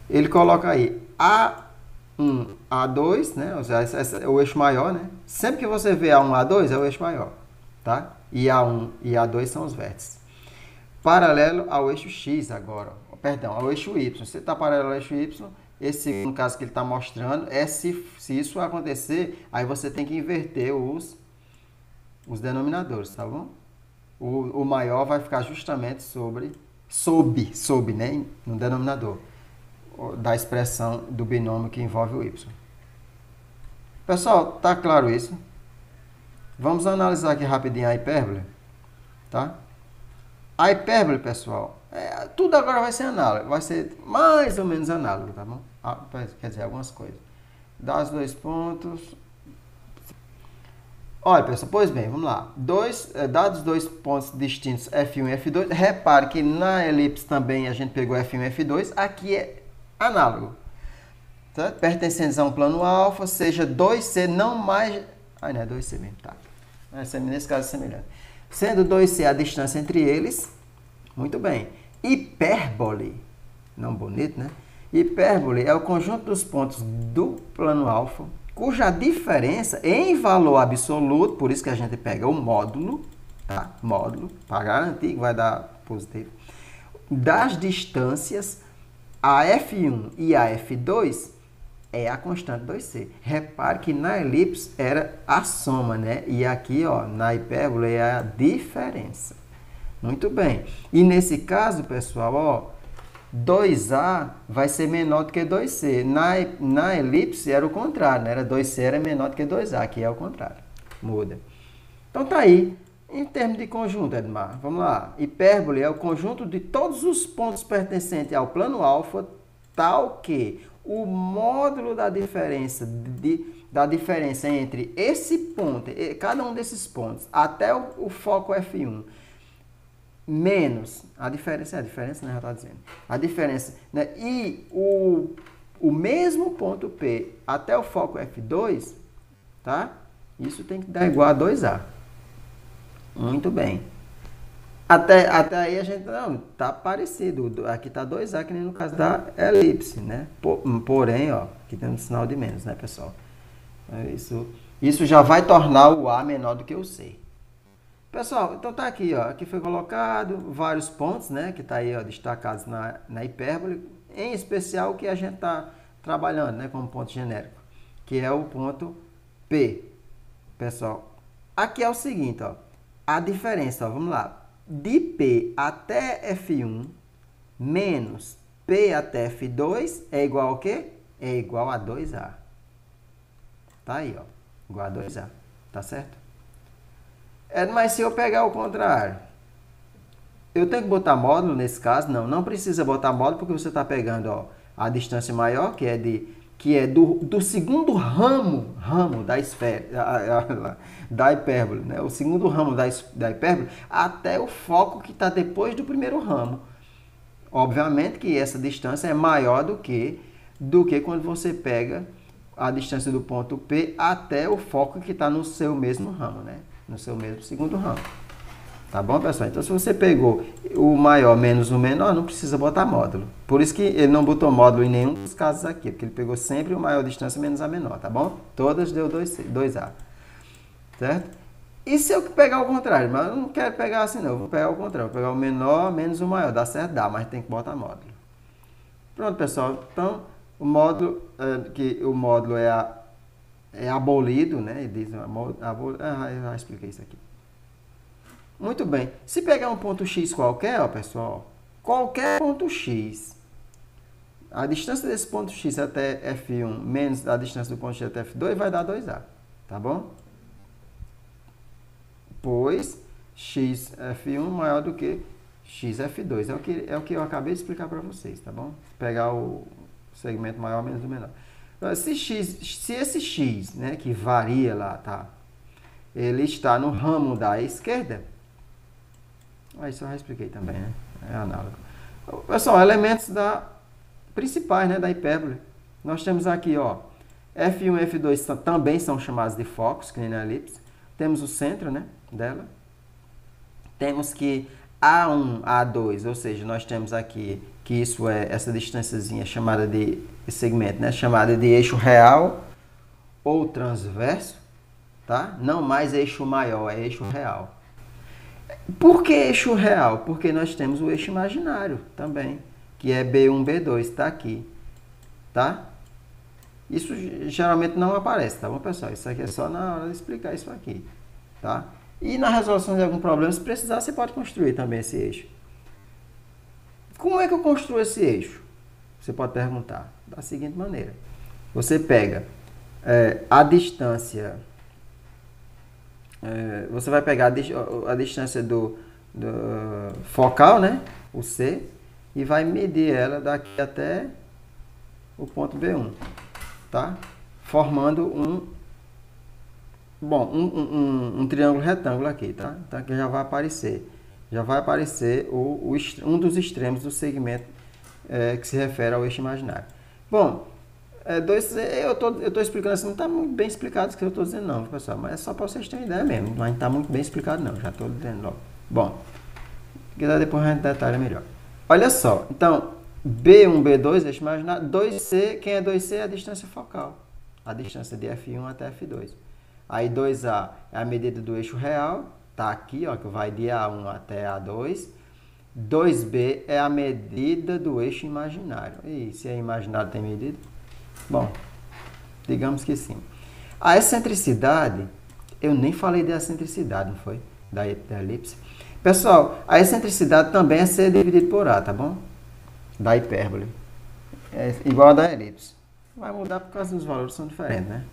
Ele coloca aí A1, A2, né? Ou seja, esse é o eixo maior, né? Sempre que você vê A1, A2, é o eixo maior, tá? E A1 e A2 são os vértices. Paralelo ao eixo X agora, perdão, ao eixo Y. Se está paralelo ao eixo Y, esse, no caso que ele está mostrando, é se isso acontecer, aí você tem que inverter os denominadores, tá bom? O maior vai ficar justamente sob, né? No denominador da expressão do binômio que envolve o y. Pessoal, tá claro isso? Vamos analisar aqui rapidinho a hipérbole, tá? A hipérbole, pessoal, tudo agora vai ser análogo, vai ser mais ou menos análogo, tá bom? Quer dizer, algumas coisas. Dá os dois pontos. Olha, pessoal, pois bem, vamos lá. Dados dois pontos distintos F1 e F2, repare que na elipse também a gente pegou F1 e F2, aqui é análogo. certo? Pertencentes a um plano alfa, seja 2C, não mais... Ah, não é 2C mesmo, tá. Nesse caso é semelhante. Sendo 2C a distância entre eles, muito bem. Hipérbole, não bonito, né? Hipérbole é o conjunto dos pontos do plano alfa, cuja diferença em valor absoluto, por isso que a gente pega o módulo, tá? Módulo, para garantir que vai dar positivo, das distâncias a F1 e a F2 é a constante 2C. Repare que na elipse era a soma, né? E aqui, ó, na hipérbole é a diferença. Muito bem. E nesse caso, pessoal, ó, 2A vai ser menor do que 2C. Na elipse era o contrário, né? Era 2C era menor do que 2A, aqui é o contrário. Muda. Então tá aí. Em termos de conjunto, Edmar, vamos lá. Hipérbole é o conjunto de todos os pontos pertencentes ao plano alfa, tal que o módulo da diferença, da diferença entre esse ponto, cada um desses pontos, até o foco F1, menos a diferença, né, já está dizendo, a diferença, né, e o mesmo ponto P até o foco F2, tá? Isso tem que dar igual a 2A. Muito bem. Até aí a gente, não, tá parecido. Aqui tá 2A, que nem no caso da elipse, né? Porém, ó, aqui tem um sinal de menos, né, pessoal? Isso já vai tornar o A menor do que o C. Pessoal, então tá aqui, ó. Aqui foi colocado vários pontos, né? Que tá aí, ó, destacados na hipérbole. Em especial o que a gente tá trabalhando, né? Como ponto genérico. Que é o ponto P. Pessoal, aqui é o seguinte, ó. A diferença, ó, vamos lá. De P até F1 menos P até F2 é igual ao quê? É igual a 2A. Tá aí, ó. Igual a 2A. Tá certo? Mas se eu pegar o contrário, eu tenho que botar módulo nesse caso? Não, não precisa botar módulo porque você está pegando, ó, a distância maior, que é do segundo ramo da esfera, da hipérbole, né? O segundo ramo da hipérbole até o foco que está depois do primeiro ramo. Obviamente que essa distância é maior do que quando você pega a distância do ponto P até o foco que está no seu mesmo ramo, né? No seu mesmo segundo ramo. Tá bom, pessoal? Então, se você pegou o maior menos o menor, não precisa botar módulo. Por isso que ele não botou módulo em nenhum dos casos aqui, porque ele pegou sempre o maior distância menos a menor, tá bom? Todas deu 2A. Certo? E se eu pegar o contrário? Mas eu não quero pegar assim, não. Eu vou pegar o contrário. Vou pegar o menor menos o maior. Dá certo? Dá, mas tem que botar módulo. Pronto, pessoal. Então, o módulo é abolido, né? Diz, eu já expliquei isso aqui. Muito bem. Se pegar um ponto X qualquer, ó, pessoal, qualquer ponto X, a distância desse ponto X até F1 menos a distância do ponto X até F2 vai dar 2A, tá bom? Pois X F1 maior do que X F2. É o que eu acabei de explicar para vocês, tá bom? Pegar o segmento maior menos o menor. Se esse X, né, que varia lá, tá? Ele está no ramo da esquerda. Isso eu já expliquei também, né? É análogo. Pessoal, elementos principais, né, da hipérbole. Nós temos aqui, ó, F1 e F2 também são chamados de focos, que nem na elipse. Temos o centro, né, dela. Temos que A1, A2, ou seja, nós temos aqui que isso é essa distânciazinha chamada de segmento, né, chamada de eixo real ou transverso, tá? Não mais eixo maior, é eixo real. Por que eixo real? Porque nós temos o eixo imaginário também, que é B1, B2, está aqui, tá? Isso geralmente não aparece, tá bom, pessoal? Isso aqui é só na hora de explicar isso aqui, tá? E na resolução de algum problema, se precisar, você pode construir também esse eixo. Como é que eu construo esse eixo? Você pode perguntar da seguinte maneira. Você pega a distância... você vai pegar a distância do focal, né? O C, e vai medir ela daqui até o ponto B1, tá? Formando um triângulo retângulo aqui, tá? Então aqui já vai aparecer um dos extremos do segmento que se refere ao eixo imaginário. Bom, Eu tô explicando assim, não está muito bem explicado isso que eu estou dizendo não, pessoal, mas é só para vocês terem ideia mesmo, não está muito bem explicado não, já estou dizendo logo. Bom, depois a gente detalha melhor. Olha só, então, B1, B2, deixa eu imaginar, 2C, quem é 2C é a distância focal, a distância de F1 até F2. Aí 2A é a medida do eixo real, tá aqui, ó, que vai de A1 até A2. 2B é a medida do eixo imaginário. E se é imaginário tem medida? Bom, digamos que sim. A excentricidade, eu nem falei da excentricidade, não foi? Da elipse. Pessoal, a excentricidade também é C dividido por A, tá bom? Da hipérbole. É igual a da elipse. Vai mudar por causa dos valores são diferentes, né?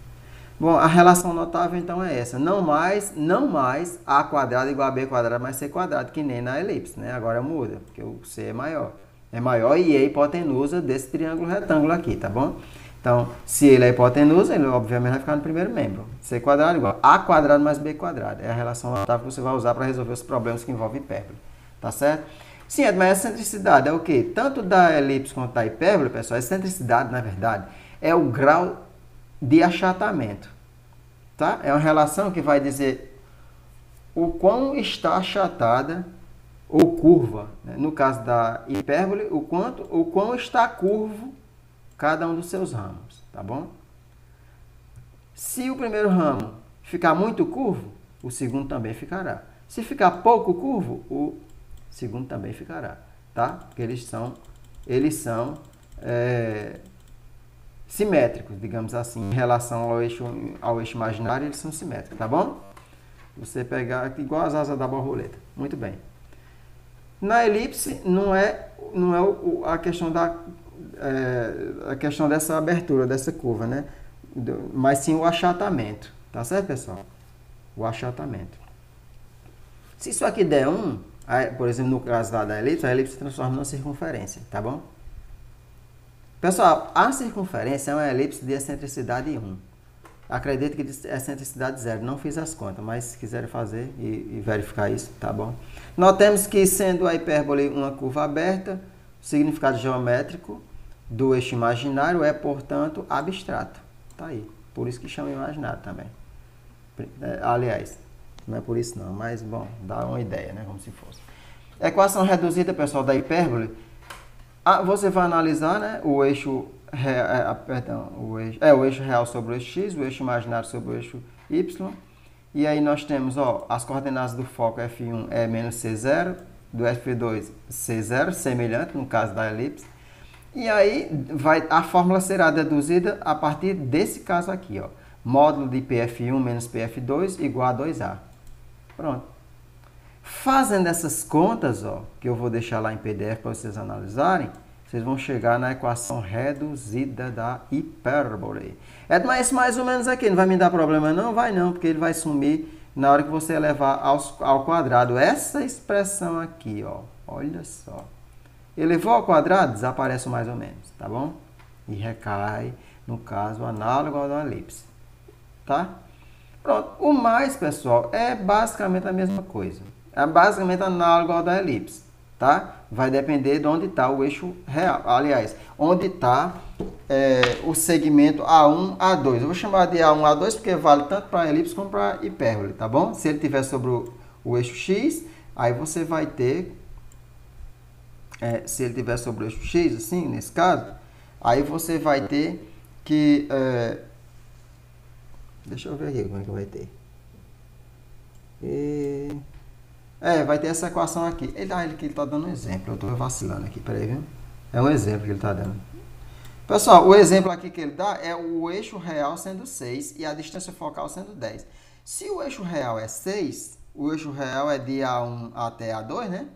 Bom, a relação notável então é essa. Não mais A quadrado igual a B quadrado mais C quadrado, que nem na elipse, né? Agora muda, porque o C é maior. É maior e é a hipotenusa desse triângulo retângulo aqui, tá bom? Então, se ele é hipotenusa, ele obviamente vai ficar no primeiro membro. C quadrado igual a quadrado mais B quadrado. É a relação notável que você vai usar para resolver os problemas que envolvem hipérbole. Tá certo? Sim, mas a excentricidade é o quê? Tanto da elipse quanto da hipérbole, pessoal, a excentricidade, na verdade, é o grau de achatamento. Tá? É uma relação que vai dizer o quão está achatada ou curva, né? No caso da hipérbole, o quão está curvo cada um dos seus ramos, tá bom? Se o primeiro ramo ficar muito curvo, o segundo também ficará. Se ficar pouco curvo, o segundo também ficará, tá? Porque eles são simétricos, digamos assim, em relação ao eixo imaginário, eles são simétricos, tá bom? Você pegar igual as asas da borboleta. Muito bem. Na elipse não é a questão a questão dessa abertura, dessa curva, né? Mas sim o achatamento. Tá certo, pessoal? O achatamento. Se isso aqui der 1, por exemplo, no caso da elipse, a elipse se transforma numa circunferência, tá bom? Pessoal, a circunferência é uma elipse de excentricidade 1. Acredito que de excentricidade 0. Não fiz as contas, mas se quiserem fazer e verificar isso, tá bom? Notemos que, sendo a hipérbole uma curva aberta, o significado geométrico do eixo imaginário é, portanto, abstrato. Tá aí. Por isso que chama imaginário também. Aliás, não é por isso não, mas, bom, dá uma ideia, né? Como se fosse. Equação reduzida, pessoal, da hipérbole. Você vai analisar, né, o eixo real sobre o eixo x, o eixo imaginário sobre o eixo y. E aí nós temos, as coordenadas do foco F1 é menos C0, do F2 C0, semelhante no caso da elipse. E aí a fórmula será deduzida a partir desse caso aqui, módulo de PF1 menos PF2 igual a 2A. Pronto. Fazendo essas contas, que eu vou deixar lá em PDF para vocês analisarem, vocês vão chegar na equação reduzida da hipérbole. Mas mais ou menos aqui, não vai me dar problema não? Vai não, porque ele vai sumir na hora que você elevar ao quadrado. Essa expressão aqui, olha só. Elevou ao quadrado, desaparece o mais ou menos, tá bom? E recai, no caso, análogo ao da elipse, tá? Pronto, o mais, pessoal, é basicamente a mesma coisa. É basicamente análogo ao da elipse, tá? Vai depender de onde está o eixo real. Aliás, onde está o segmento A1, A2. Eu vou chamar de A1, A2 porque vale tanto para a elipse como para a hipérbole, tá bom? Se ele estiver sobre o eixo X, aí você vai ter... se ele estiver sobre o eixo X, assim, nesse caso, aí você vai ter que... deixa eu ver aqui como é que vai ter. Vai ter essa equação aqui. Ele está dando um exemplo. Eu estou vacilando aqui, peraí, viu? É um exemplo que ele está dando. Pessoal, o exemplo aqui que ele dá é o eixo real sendo 6 e a distância focal sendo 10. Se o eixo real é 6, o eixo real é de A1 até A2, né?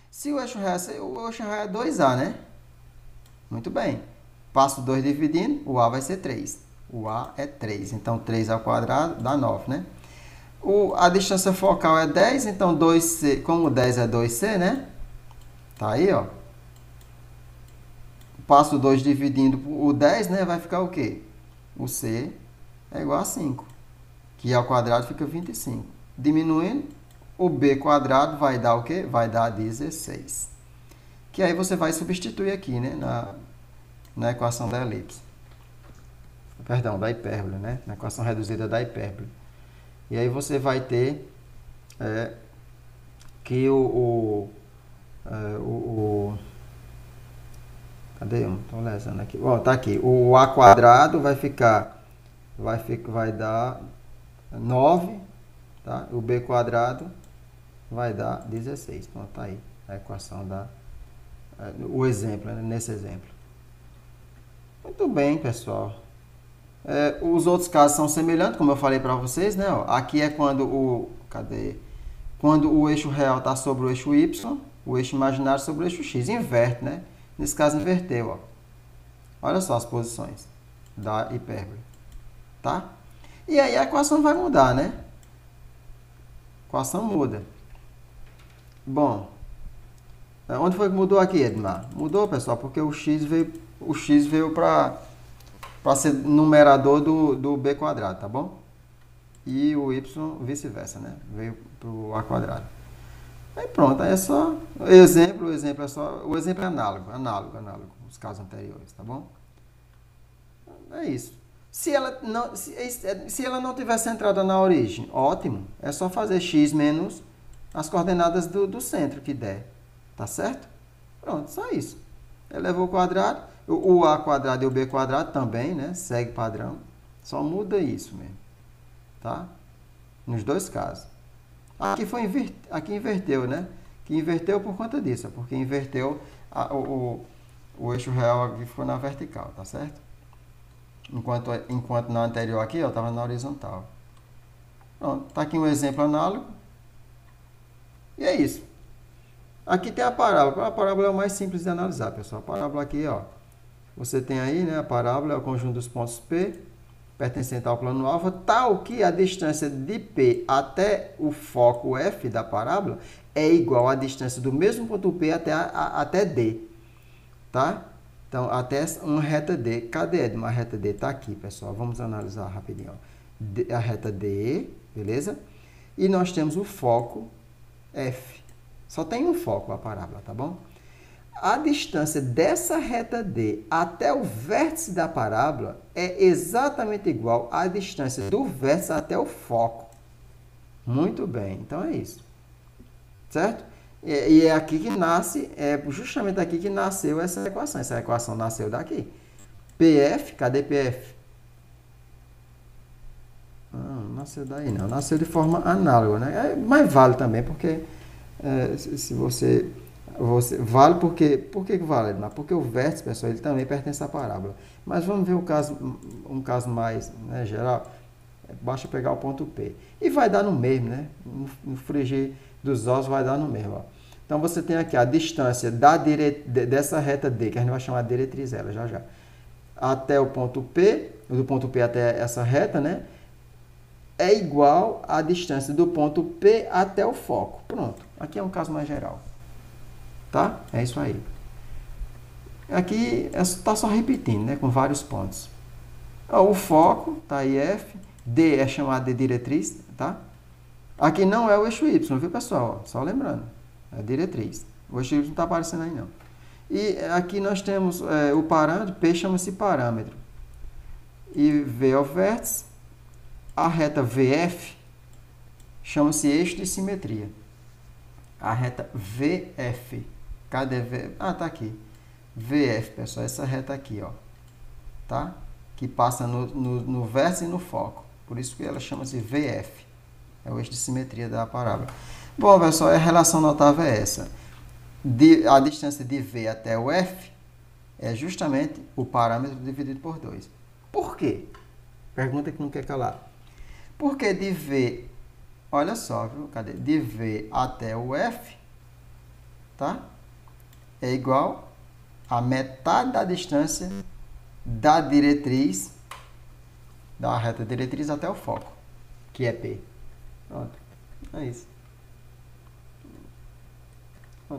Se o eixo real é 2A, né? Muito bem. Passo 2 dividindo, o A vai ser 3. O A é 3. Então, 3 ao quadrado dá 9, né? A distância focal é 10, então 2C, como 10 é 2C, né? Tá aí, Passo 2 dividindo o 10, né? Vai ficar o quê? O C é igual a 5, que ao quadrado fica 25. Diminuindo, o B quadrado vai dar o quê? Vai dar 16. Que aí você vai substituir aqui, né? Na equação da elipse. Perdão, da hipérbole, né? Na equação reduzida da hipérbole. E aí você vai ter que cadê um? Estou lesando aqui. Ó, tá aqui. O a quadrado vai dar 9, tá? O b quadrado vai dar 16. Pronto, tá aí a equação o exemplo, né? Nesse exemplo. Muito bem, pessoal. Os outros casos são semelhantes, como eu falei para vocês, né? Ó, aqui é quando quando o eixo real está sobre o eixo y, o eixo imaginário sobre o eixo x. Inverte, né? Nesse caso, inverteu, ó. Olha só as posições da hipérbole, tá? E aí a equação vai mudar, né? A equação muda. Bom, onde foi que mudou aqui, Edmar? Mudou, pessoal, porque o x veio para ser numerador do b quadrado, tá bom? E o y vice-versa, né? Veio para o a quadrado. Aí pronto, aí é só o exemplo é análogo aos casos anteriores, tá bom? É isso. Se ela não tivesse entrado na origem, ótimo, é só fazer x menos as coordenadas do centro que der, tá certo? Pronto, só isso. Elevou o quadrado, o a quadrado e o b quadrado também, né? Segue padrão, só muda isso mesmo, tá? Nos dois casos. Aqui inverteu, né? Que inverteu por conta disso, porque inverteu o eixo real aqui ficou na vertical, tá certo? Enquanto na anterior aqui, ó, estava na horizontal. Pronto, tá aqui um exemplo análogo. E é isso. Aqui tem a parábola. A parábola é o mais simples de analisar, pessoal. A parábola aqui, ó. Você tem aí, né? A parábola é o conjunto dos pontos P pertencente ao plano alfa, tal que a distância de P até o foco F da parábola é igual à distância do mesmo ponto P até D, tá? Então, até uma reta D. Cadê uma reta D? Tá aqui, pessoal. Vamos analisar rapidinho. Ó. A reta D, beleza? E nós temos o foco F. Só tem um foco a parábola, tá bom? A distância dessa reta D até o vértice da parábola é exatamente igual à distância do vértice até o foco. Muito bem, então é isso. Certo? E é aqui que nasce, justamente aqui que nasceu essa equação. Essa equação nasceu daqui. PF, cadê PF? Não nasceu daí não, nasceu de forma análoga, né? Mas vale também, porque se você vale porque... Por que vale, Edmar? Porque o vértice, pessoal, ele também pertence à parábola. Mas vamos ver um caso mais, né, geral. Basta pegar o ponto P. E vai dar no mesmo, né? No frigir dos ossos vai dar no mesmo. Ó. Então, você tem aqui a distância dessa reta D, que a gente vai chamar de diretriz ela já. Até o ponto P, do ponto P até essa reta, né? É igual à distância do ponto P até o foco. Pronto. Aqui é um caso mais geral. Tá? É isso aí. Aqui está só repetindo, né? Com vários pontos. O foco, tá aí F. D é chamado de diretriz, tá? Aqui não é o eixo Y, viu, pessoal? Só lembrando. É diretriz. O eixo Y não está aparecendo aí, não. E aqui nós temos o parâmetro. P chama-se parâmetro. E V é o vértice. A reta VF chama-se eixo de simetria. A reta VF. Cadê V? Ah, tá aqui. VF, pessoal. Essa reta aqui, ó. Tá? Que passa no vértice e no foco. Por isso que ela chama-se VF. É o eixo de simetria da parábola. Bom, pessoal, a relação notável é essa. A distância de V até o F é justamente o parâmetro dividido por 2. Por quê? Pergunta que não quer calar. Porque de V, olha só, viu? Cadê? De V até o F, tá? É igual a metade da distância da diretriz, da reta diretriz até o foco, que é P. Pronto, é isso.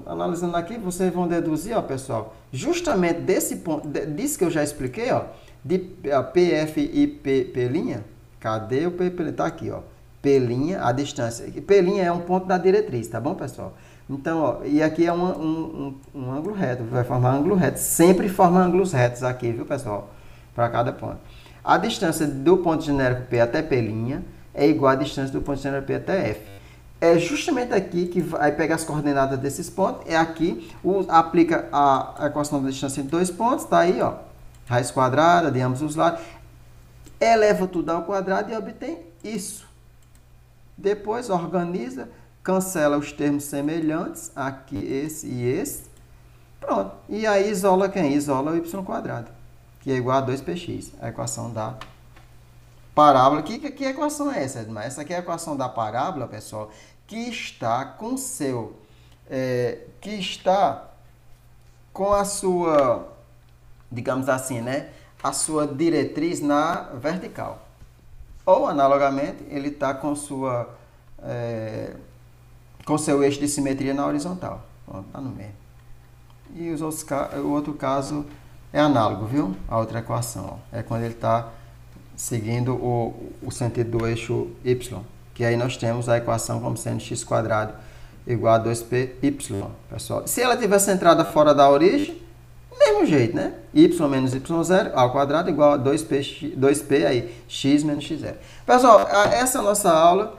Analisando aqui, vocês vão deduzir, ó, pessoal, justamente desse ponto, disso que eu já expliquei, ó, de PF e P', cadê o P'? Tá aqui, ó, P', a distância. P' é um ponto da diretriz, tá bom, pessoal? Então, ó, e aqui é um ângulo reto, vai formar ângulo reto. Sempre forma ângulos retos aqui, viu, pessoal? Para cada ponto. A distância do ponto genérico P até P' é igual à distância do ponto genérico P até F. É justamente aqui que vai pegar as coordenadas desses pontos. É aqui, aplica a equação da distância entre dois pontos. Está aí, ó. Raiz quadrada de ambos os lados. Eleva tudo ao quadrado e obtém isso. Depois organiza, cancela os termos semelhantes. Aqui, esse e esse. Pronto. E aí isola quem? Isola o y², que é igual a 2px. A equação da parábola. Que equação é essa, Edmar? Essa aqui é a equação da parábola, pessoal, que está com seu... que está com a sua, digamos assim, né? A sua diretriz na vertical. Ou, analogamente, ele está com sua... com seu eixo de simetria na horizontal. Pronto, está no meio. E o outro caso é análogo, viu? A outra equação. Ó. É quando ele está seguindo o sentido do eixo y. Que aí nós temos a equação como sendo x² igual a 2py, pessoal. Se ela tivesse centrada fora da origem, mesmo jeito, né? Y menos y0 ao quadrado igual a 2p aí, x menos x0. Pessoal, essa é a nossa aula,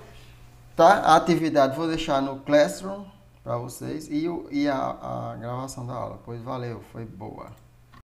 tá? A atividade vou deixar no Classroom para vocês e a gravação da aula. Pois valeu, foi boa.